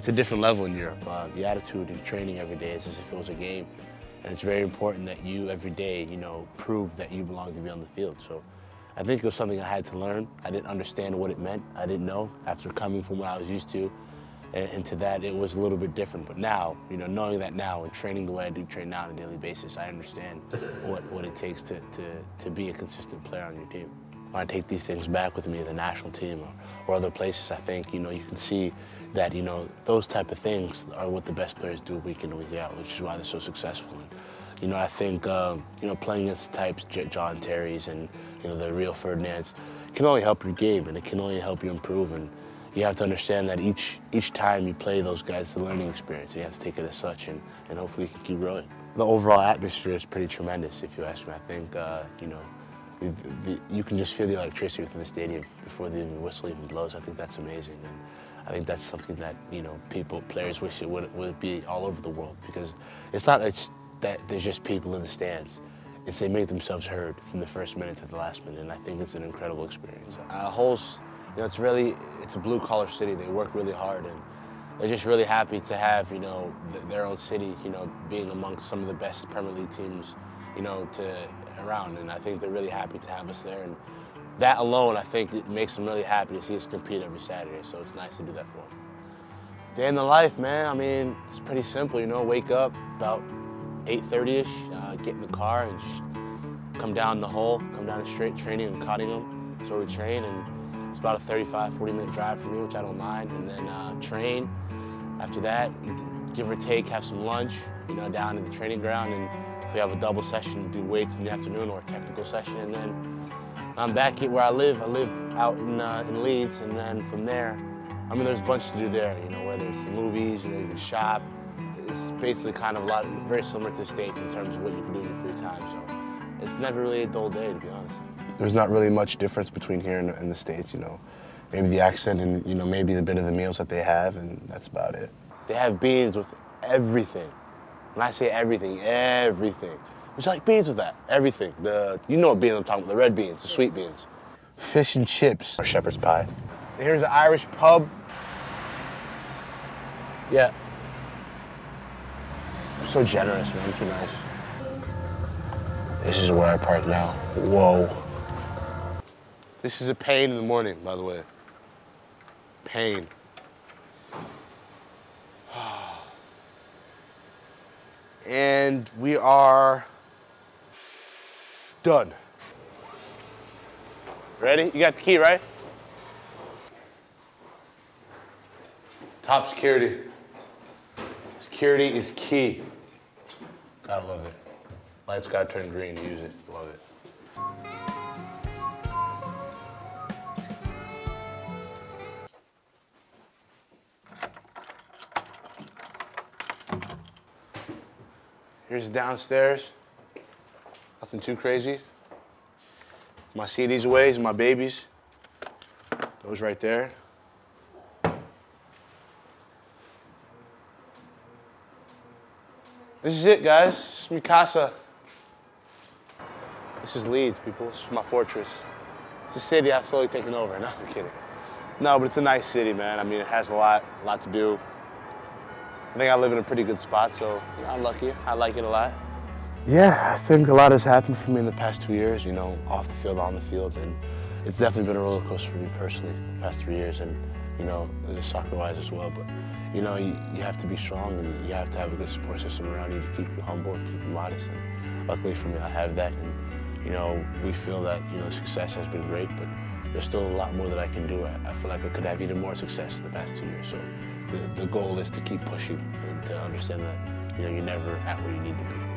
it's a different level in Europe. The attitude in training every day is as if it was a game. And it's very important that you, every day, you know, prove that you belong to be on the field. So I think it was something I had to learn. I didn't understand what it meant. I didn't know after coming from what I was used to. And to that, it was a little bit different. But now, you know, knowing that now and training the way I do train now on a daily basis, I understand what it takes to be a consistent player on your team. When I take these things back with me to the national team or other places, I think, you know, you can see that, you know, those type of things are what the best players do week in and week out, which is why they're so successful. And, you know, I think, you know, playing against the types, John Terry's and, you know, the Rio Ferdinands, can only help your game and it can only help you improve. And you have to understand that each time you play those guys, it's a learning experience. And you have to take it as such and hopefully you can keep growing. The overall atmosphere is pretty tremendous, if you ask me. I think, you know, you can just feel the electricity within the stadium before the whistle even blows. I think that's amazing. And I think that's something that, you know, players wish it would be all over the world, because it's not that there's just people in the stands. It's they make themselves heard from the first minute to the last minute, and I think it's an incredible experience. Hull's, you know, it's a blue-collar city. They work really hard, and they're just really happy to have, you know, their own city, you know, being amongst some of the best Premier League teams, you know, around, and I think they're really happy to have us there. And that alone, I think, it makes them really happy to see us compete every Saturday, so it's nice to do that for them. Day in the life, man, I mean, it's pretty simple, you know, wake up about 8:30-ish, get in the car and just come down the Hull, come down to straight training in Cottingham. So we train, and it's about a 35-40-minute drive for me, which I don't mind, and then train. After that, give or take, have some lunch, you know, down in the training ground, and if we have a double session, do weights in the afternoon or a technical session, and then I'm back at where I live. I live out in Leeds, and then from there, I mean, there's a bunch to do there, you know, whether it's the movies, you know, you can shop. It's basically kind of very similar to the States in terms of what you can do in your free time, so it's never really a dull day, to be honest. There's not really much difference between here and the States, you know. Maybe the accent and, you know, maybe the bit of the meals that they have, and that's about it. They have beans with everything. When I say everything, everything. Would you like beans with that? Everything. You know what beans I'm talking about, the red beans, the sweet beans. Fish and chips, or shepherd's pie. Here's an Irish pub. Yeah. I'm so generous, man, I'm too nice. This is where I park now. Whoa. This is a pain in the morning, by the way. Pain. And we are done. Ready? You got the key, right? Top security. Security is key. Gotta love it. Lights gotta turn green, use it, love it. Here's downstairs. Nothing too crazy. My CDs away, these are my babies. Those right there. This is it, guys. This is mi casa. This is Leeds, people. This is my fortress. It's a city I've slowly taken over. No, I'm kidding. No, but it's a nice city, man. I mean, it has a lot to do. I think I live in a pretty good spot, so you know, I'm lucky. I like it a lot. Yeah, I think a lot has happened for me in the past 2 years, you know, off the field, on the field, and it's definitely been a roller coaster for me personally the past 3 years, and, you know, soccer-wise as well. But, you know, you have to be strong, and you have to have a good support system around you to keep you humble and keep you modest. And luckily for me, I have that, and, you know, we feel that, you know, success has been great, but there's still a lot more that I can do. I feel like I could have even more success in the past 2 years. So the goal is to keep pushing and to understand that, you know, you're never at where you need to be.